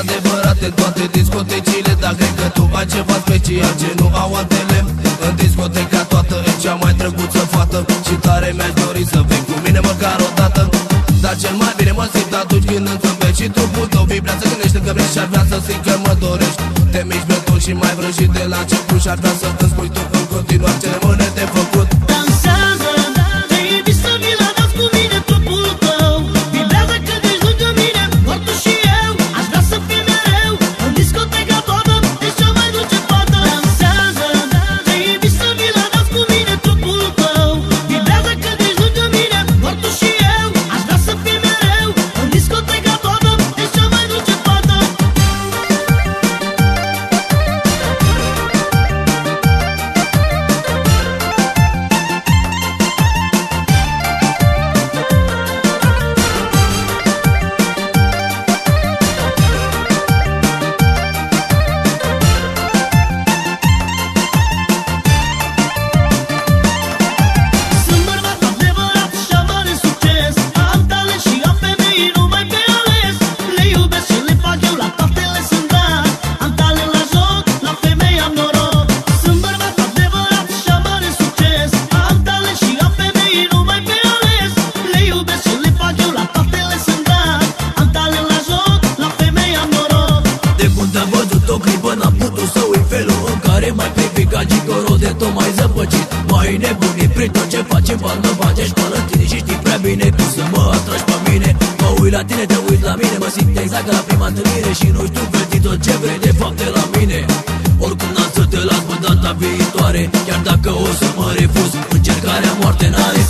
adevărate în toate discotecile. Dar cred că tu ai ceva special ce nu au altele. În discoteca toată e cea mai drăguță fată și tare mi-aș dori să vii cu mine măcar o dată. Dar cel mai bine mă simt atunci când îmi zâmbești și trupul tău vibrează, gândește că vrei și ar vrea să simt că mă dorești. Te miști beton și mai vrăjit de la început și ar vrea să îmi spui tu în continuare ce rămâne de făcut. Dansează, te invit să vii la dans cu mine, trupul tău vibrează când ești lângă mine, doar tu și eu. Aș vrea să fii mereu în discoteca toată, ești cea mai dulce fată. Dansează, te invit să vii la dans cu mine, trupul tău vibrează când ești lângă mine, doar tu și eu. Aș vrea să fii mereu în discoteca toată, ești cea mai dulce fată. Sunt bărbat adevărat și am mare succes, am talent și am femei numai pe ales. Le iubesc și le fac eu, la toate le sunt dat. Am talent la joc, la femei am noroc. Sunt bărbat adevărat și am mare succes, am talent și am femei numai pe ales. Le iubesc și le fac eu, la toate le sunt dat. Am talent la joc, la femei am noroc. De când am văzut o clipă n-am putut să uit felul în care m-ai privit ca gigolo de tot mai zăpăcit. M-ai nebunit prin tot ce faci în bar, mă bagești până în tine și știi prea bine cum să mă atragi pe mine. Mă uit la tine, te uiți la mine, mă simt exact ca la prima întâlnire și nu știu vezi tot ce vrei de fapt de la mine. Oricum n-am să te las pe data viitoare, chiar dacă o să mă refuz, încercarea moarte n-are.